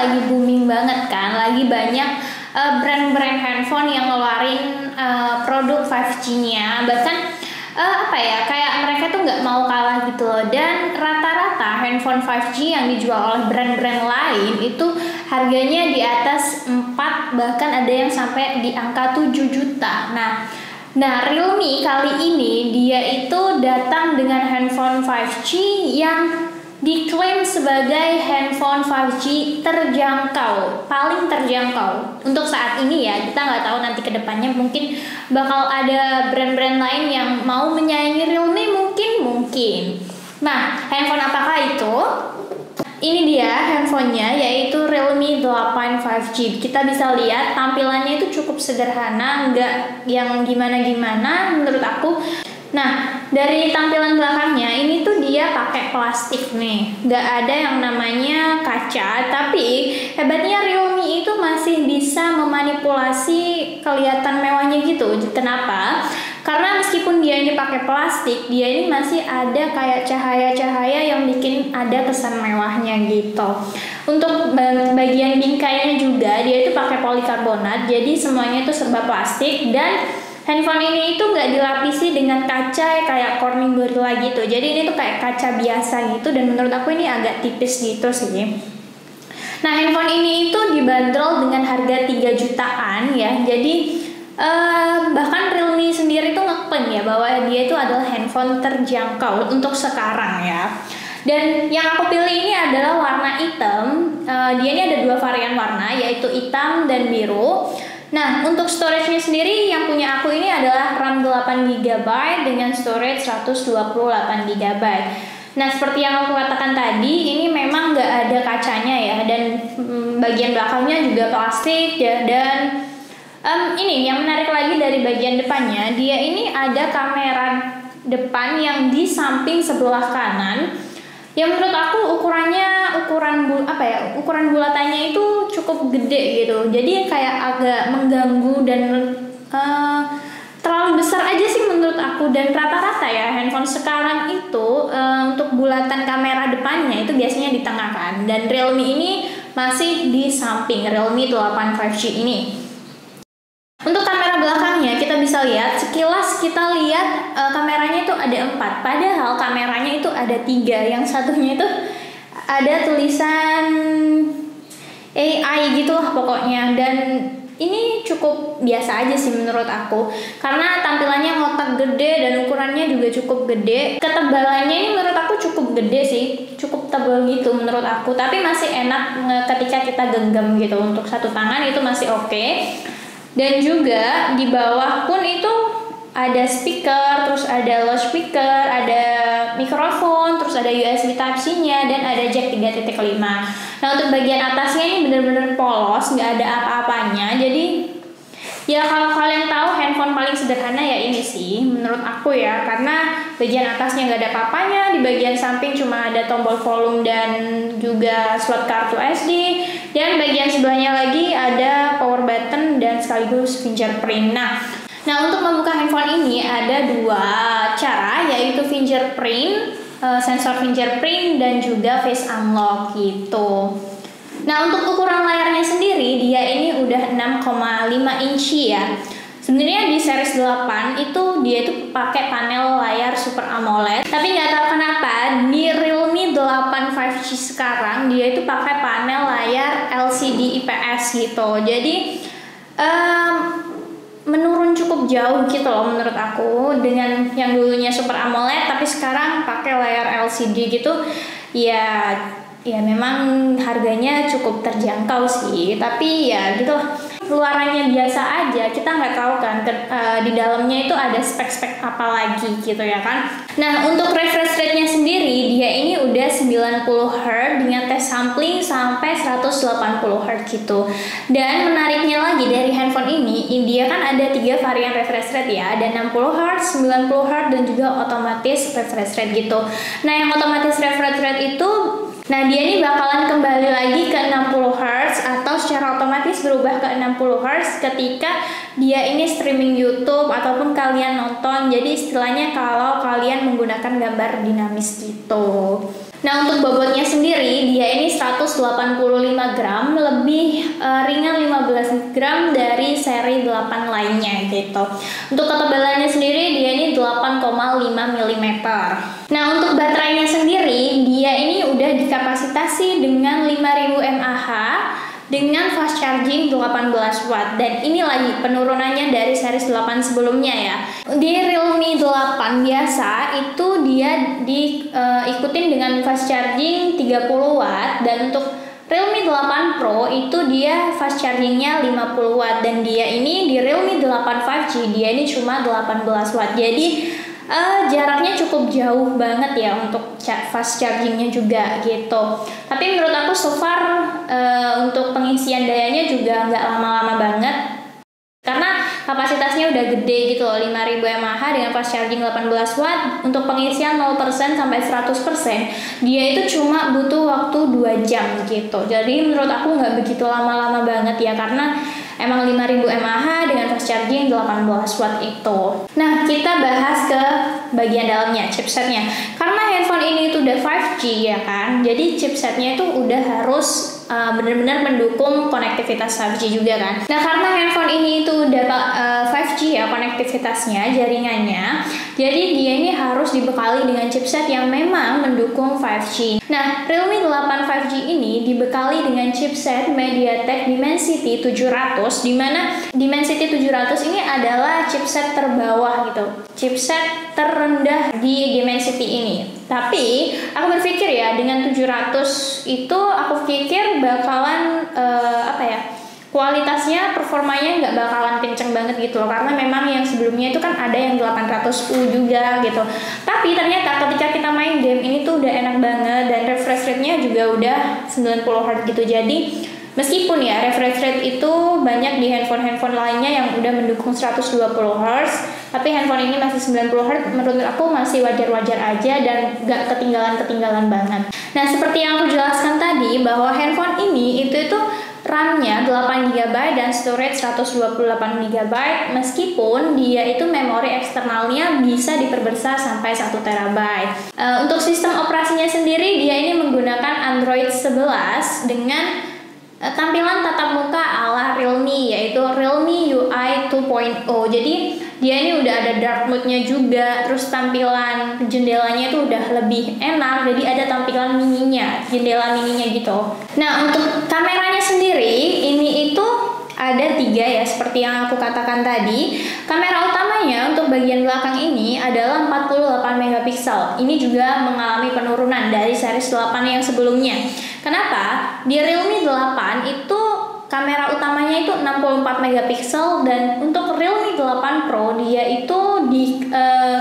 lagi booming banget kan, lagi banyak brand-brand handphone yang ngeluarin produk 5G-nya, bahkan kayak mereka tuh nggak mau kalah gitu loh. Dan rata-rata handphone 5G yang dijual oleh brand-brand lain itu harganya di atas 4, bahkan ada yang sampai di angka 7 juta. Nah, Realme kali ini dia itu datang dengan handphone 5G yang diklaim sebagai handphone 5G terjangkau, paling terjangkau untuk saat ini ya. Kita nggak tahu nanti kedepannya mungkin bakal ada brand-brand lain yang mau menyaingi Realme, mungkin. Nah, handphone apakah itu? Ini dia handphonenya, yaitu Realme 8 5G. Kita bisa lihat tampilannya itu cukup sederhana, nggak yang gimana-gimana menurut aku. Nah, dari tampilan belakangnya ini tuh dia pakai plastik nih, nggak ada yang namanya kaca. Tapi hebatnya Realme itu masih bisa memanipulasi kelihatan mewahnya gitu. Kenapa? Karena meskipun dia ini pakai plastik, dia ini masih ada kayak cahaya-cahaya yang bikin ada kesan mewahnya gitu. Untuk bagian bingkainya juga dia itu pakai polikarbonat, jadi semuanya itu serba plastik. Dan handphone ini itu nggak dilapisi dengan kaca kayak Corning Gorilla gitu. Jadi ini tuh kayak kaca biasa gitu, dan menurut aku ini agak tipis gitu sih. Nah, handphone ini itu dibanderol dengan harga 3 jutaan ya. Jadi bahkan Realme sendiri tuh ngeklaim ya bahwa dia itu adalah handphone terjangkau untuk sekarang ya. Dan yang aku pilih ini adalah warna hitam. Dia ini ada 2 varian warna, yaitu hitam dan biru. Nah, untuk storage-nya sendiri yang punya aku ini adalah RAM 8GB dengan storage 128 GB. Nah, seperti yang aku katakan tadi, ini memang nggak ada kacanya ya, dan bagian belakangnya juga plastik ya. Dan ini yang menarik lagi dari bagian depannya, dia ini ada kamera depan yang di samping sebelah kanan, yang menurut aku ukuran bulatannya itu cukup gede gitu. Jadi kayak agak mengganggu dan terlalu besar aja sih menurut aku. Dan rata-rata ya handphone sekarang itu untuk bulatan kamera depannya itu biasanya di tengah kan, dan Realme ini masih di samping, Realme 8 5G ini. Untuk kamera belakangnya kita bisa lihat, sekilas kita lihat kameranya itu ada 4, padahal kameranya itu ada 3. Yang satunya itu ada tulisan AI gitu lah pokoknya. Dan ini cukup biasa aja sih menurut aku, karena tampilannya ngotak gede dan ukurannya juga cukup gede. Ketebalannya ini menurut aku cukup gede sih, cukup tebal gitu menurut aku. Tapi masih enak ketika kita genggam gitu, untuk satu tangan itu masih oke. Dan juga di bawah pun itu ada speaker, terus ada loudspeaker, ada mikrofon, terus ada USB Type-C-nya, dan ada jack 3.5. Nah, untuk bagian atasnya ini benar-benar polos, nggak ada apa-apanya. Jadi ya kalau kalian tahu handphone paling sederhana ya ini sih menurut aku ya, karena bagian atasnya nggak ada apa-apanya. Di bagian samping cuma ada tombol volume dan juga slot kartu SD, dan bagian sebelahnya lagi ada power button dan sekaligus fingerprint. Nah, untuk membuka handphone ini ada 2 cara, yaitu fingerprint, sensor fingerprint, dan juga face unlock gitu. Nah, untuk ukuran layarnya sendiri dia ini udah 6,5 inci ya. Sebenarnya di series 8 itu dia itu pakai panel layar Super AMOLED, tapi nggak tahu kenapa di Realme 8 5G sekarang dia itu pakai panel layar LCD IPS gitu. Jadi menurun cukup jauh gitu loh menurut aku, dengan yang dulunya Super AMOLED tapi sekarang pakai layar LCD gitu. Ya memang harganya cukup terjangkau sih, tapi ya gitu lah, luarannya biasa aja, kita nggak tahu kan di dalamnya itu ada spek-spek apa lagi gitu ya kan. Nah, untuk refresh rate-nya sendiri dia ini udah 90 Hz dengan tes sampling sampai 180 Hz gitu. Dan menariknya lagi dari handphone ini dia kan ada 3 varian refresh rate ya, ada 60 Hz, 90 Hz, dan juga otomatis refresh rate gitu. Nah, yang otomatis refresh rate itu dia ini bakalan kembali lagi ke 60 Hz atau secara otomatis berubah ke 60 Hz ketika dia ini streaming YouTube ataupun kalian nonton. Jadi istilahnya kalau kalian menggunakan gambar dinamis gitu. Nah, untuk bobotnya sendiri dia ini 185 gram, lebih ringan 15 gram dari seri 8 lainnya gitu. Untuk ketebalannya sendiri dia ini 8,5 mm. Nah, untuk baterainya sendiri dia ini udah dikapasitasi dengan 5000 mAh dengan fast charging 18 watt, dan ini lagi penurunannya dari series 8 sebelumnya ya. Di Realme 8 biasa itu dia diikutin dengan fast charging 30 watt, dan untuk Realme 8 Pro itu dia fast chargingnya 50 watt, dan dia ini di Realme 8 5G dia ini cuma 18 watt. Jadi jaraknya cukup jauh banget ya untuk fast chargingnya juga gitu. Tapi menurut aku so far untuk pengisian dayanya juga nggak lama-lama banget, karena kapasitasnya udah gede gitu loh, 5000 mAh dengan fast charging 18 watt. Untuk pengisian 0% sampai 100% dia itu cuma butuh waktu 2 jam gitu. Jadi menurut aku nggak begitu lama-lama banget ya, karena emang 5000 mAh dengan fast charging 18 watt itu. Nah, kita bahas ke bagian dalamnya, chipsetnya. Karena handphone ini itu udah 5G ya kan, jadi chipsetnya itu udah harus benar-benar mendukung konektivitas 5G juga kan. Nah, karena handphone ini itu udah 5G ya konektivitasnya, jaringannya, jadi dia ini harus dibekali dengan chipset yang memang mendukung 5G. Nah, Realme 8 5G ini dibekali dengan chipset MediaTek Dimensity 700, di mana Dimensity 700 ini adalah chipset terbawah gitu, chipset terendah di Dimensity ini. Tapi aku berpikir ya, dengan 700 itu aku pikir bakalan kualitasnya, performanya nggak bakalan kenceng banget gitu loh, karena memang yang sebelumnya itu kan ada yang 800U juga gitu. Tapi ternyata ketika kita main game ini tuh udah enak banget, dan refresh rate-nya juga udah 90Hz gitu. Jadi meskipun ya refresh rate itu banyak di handphone lainnya yang udah mendukung 120Hz, tapi handphone ini masih 90Hz, menurut aku masih wajar-wajar aja dan gak ketinggalan banget. Nah, seperti yang aku jelaskan tadi, bahwa handphone ini itu RAM-nya 8GB dan storage 128GB, meskipun dia itu memori eksternalnya bisa diperbesar sampai 1TB. Untuk sistem operasinya sendiri dia ini menggunakan Android 11 dengan tampilan tatap muka ala Realme, yaitu Realme UI 2.0. Jadi dia ini udah ada dark mode-nya juga, terus tampilan jendelanya itu udah lebih enak, jadi ada tampilan mininya, jendela mininya gitu. Nah, untuk kameranya sendiri ini itu ada 3 ya, seperti yang aku katakan tadi. Kamera utamanya untuk bagian belakang ini adalah 48 megapiksel. Ini juga mengalami penurunan dari series 8 yang sebelumnya. Kenapa? Di Realme 8 itu kamera utamanya itu 64 megapiksel, dan untuk Realme 8 Pro dia itu di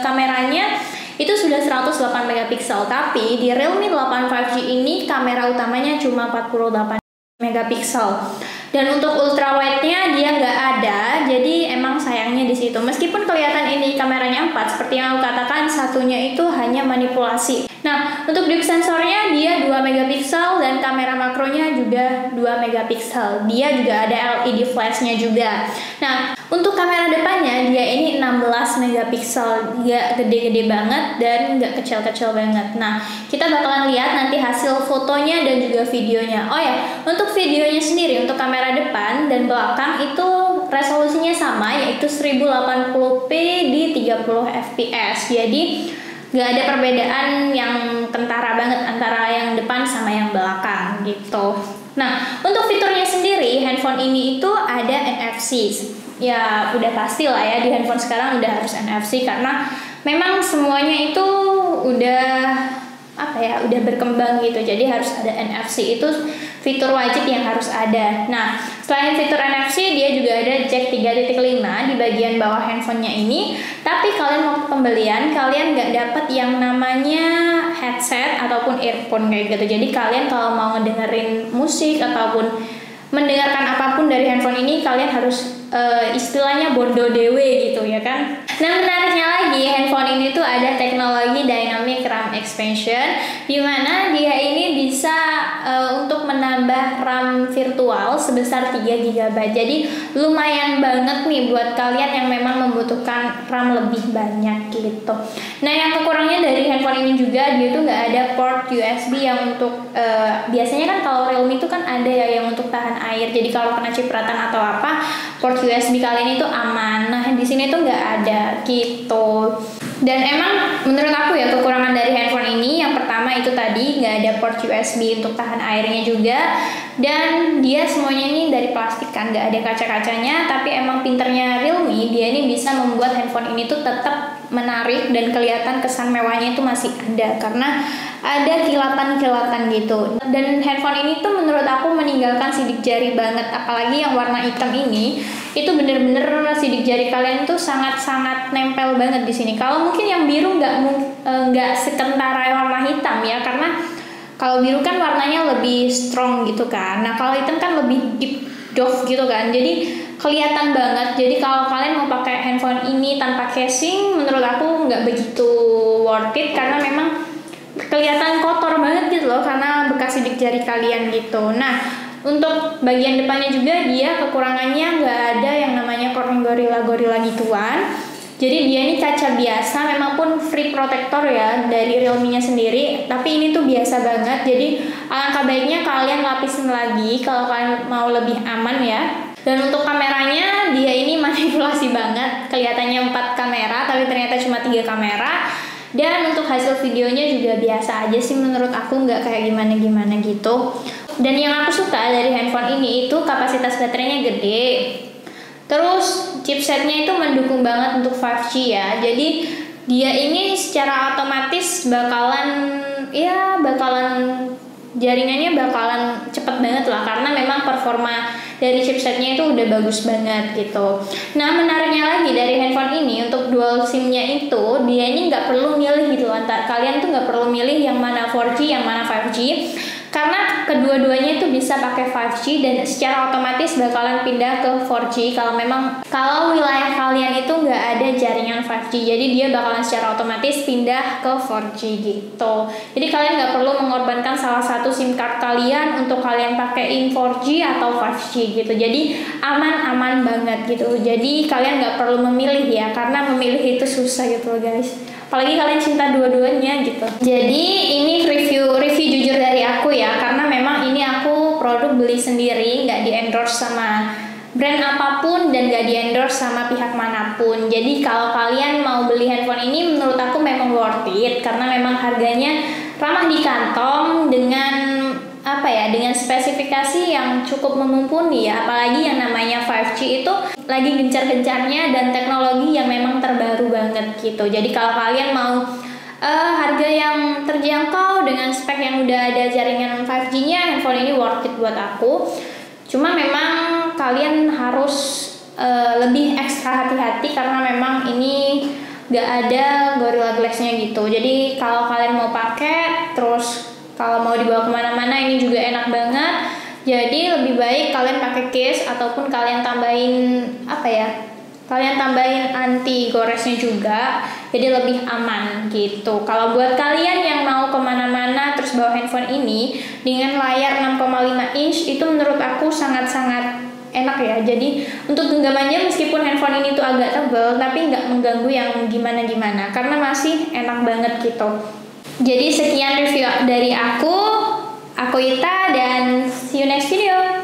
kameranya itu sudah 108 megapiksel. Tapi di Realme 8 5G ini kamera utamanya cuma 48 megapiksel. Dan untuk ultrawide-nya dia nggak ada, jadi emang sayangnya di situ. Meskipun kelihatan ini kameranya 4, seperti yang aku katakan, satunya itu hanya manipulasi. Nah, untuk depth sensornya dia 2 megapiksel dan kamera makronya juga 2 megapiksel. Dia juga ada LED flashnya juga. Nah, untuk kamera depannya dia ini 16 megapiksel, nggak gede-gede banget dan nggak kecil-kecil banget. Nah, kita bakalan lihat nanti hasil fotonya dan juga videonya. Oh ya, untuk videonya sendiri, untuk kamera depan dan belakang itu resolusinya sama, yaitu 1080p di 30 fps. Jadi nggak ada perbedaan yang kentara banget antara yang depan sama yang belakang gitu. Nah, untuk fiturnya sendiri, handphone ini itu ada NFC. Ya udah pasti lah ya, di handphone sekarang udah harus NFC, karena memang semuanya itu udah udah berkembang gitu, jadi harus ada NFC, itu fitur wajib yang harus ada. Nah, selain fitur NFC dia juga ada jack 3.5 di bagian bawah handphonenya ini. Tapi kalian waktu pembelian kalian nggak dapat yang namanya headset ataupun earphone kayak gitu. Jadi kalian kalau mau ngedengerin musik ataupun mendengarkan apapun dari handphone ini, kalian harus istilahnya bondo dewe gitu ya kan. Nah menariknya lagi, handphone ini tuh ada teknologi dynamic RAM expansion, dimana dia ini bisa untuk menambah RAM virtual sebesar 3 GB. Jadi lumayan banget nih buat kalian yang memang membutuhkan RAM lebih banyak gitu. Nah yang kekurangannya dari handphone ini juga, dia tuh nggak ada port USB yang untuk biasanya kan kalau Realme itu kan ada ya yang untuk tahan air. Jadi kalau kena cipratan atau apa, port USB kalian itu aman. Nah di sini tuh nggak ada gitu. Dan emang menurut aku ya kekurangan dari handphone ini yang pertama itu tadi nggak ada port USB untuk tahan airnya juga, dan dia semuanya ini dari plastik kan, nggak ada kaca-kacanya. Tapi emang pinternya Realme, dia ini bisa membuat handphone ini tuh tetap menarik dan kelihatan kesan mewahnya itu masih ada karena ada kilatan-kilatan gitu. Dan handphone ini tuh menurut aku meninggalkan sidik jari banget, apalagi yang warna hitam ini itu bener-bener sidik jari kalian tuh sangat-sangat nempel banget di sini. Kalau mungkin yang biru nggak sekentara warna hitam ya, karena kalau biru kan warnanya lebih strong gitu kan. Nah kalau hitam kan lebih deep doff gitu kan, jadi kelihatan banget. Jadi kalau kalian mau pakai handphone ini tanpa casing, menurut aku nggak begitu worth it karena memang kelihatan kotor banget gitu loh karena bekas sidik jari kalian gitu. Nah untuk bagian depannya juga dia kekurangannya nggak ada yang namanya corning gorilla gituan. Jadi dia ini kaca biasa, memang pun free protector ya dari Realme-nya sendiri, tapi ini tuh biasa banget. Jadi alangkah baiknya kalian lapisin lagi kalau kalian mau lebih aman ya. Dan untuk kameranya dia ini manipulasi banget, kelihatannya 4 kamera tapi ternyata cuma 3 kamera. Dan untuk hasil videonya juga biasa aja sih menurut aku, nggak kayak gimana-gimana gitu. Dan yang aku suka dari handphone ini itu kapasitas baterainya gede. Terus chipsetnya itu mendukung banget untuk 5G ya. Jadi dia ini secara otomatis bakalan jaringannya bakalan cepet banget lah karena memang performa dari chipsetnya itu udah bagus banget gitu. Nah menariknya lagi dari handphone ini untuk dual SIM-nya itu dia ini nggak perlu milih gitu, kalian tuh nggak perlu milih yang mana 4G yang mana 5G karena kedua-duanya itu bisa pakai 5G dan secara otomatis bakalan pindah ke 4G kalau wilayah kalian itu nggak ada jaringan 5G, jadi dia bakalan secara otomatis pindah ke 4G gitu. Jadi kalian nggak perlu mengorbankan salah satu SIM card kalian untuk kalian pakaiin 4G atau 5G gitu. Jadi aman-aman banget gitu. Jadi kalian nggak perlu memilih ya, karena memilih itu susah gitu loh guys. Apalagi kalian cinta dua-duanya gitu. Jadi ini review jujur dari aku ya, karena memang ini aku produk beli sendiri, nggak di endorse sama brand apapun dan gak di-endorse sama pihak manapun. Jadi kalau kalian mau beli handphone ini menurut aku memang worth it karena memang harganya ramah di kantong dengan dengan spesifikasi yang cukup mumpuni ya, apalagi yang namanya 5G itu lagi gencar-gencarnya dan teknologi yang memang terbaru banget gitu. Jadi kalau kalian mau harga yang terjangkau dengan spek yang udah ada jaringan 5G-nya, handphone ini worth it buat aku. Cuma memang kalian harus lebih ekstra hati-hati karena memang ini gak ada Gorilla Glass-nya gitu. Jadi kalau kalian mau pakai, terus kalau mau dibawa kemana-mana ini juga enak banget. Jadi lebih baik kalian pakai case ataupun kalian tambahin kalian tambahin anti goresnya juga, jadi lebih aman gitu. Kalau buat kalian yang mau kemana-mana terus bawa handphone ini dengan layar 6,5 inch itu menurut aku sangat-sangat enak ya. Jadi untuk genggamannya meskipun handphone ini tuh agak tebal tapi nggak mengganggu yang gimana-gimana karena masih enak banget gitu. Jadi sekian review dari aku Ita, dan see you next video.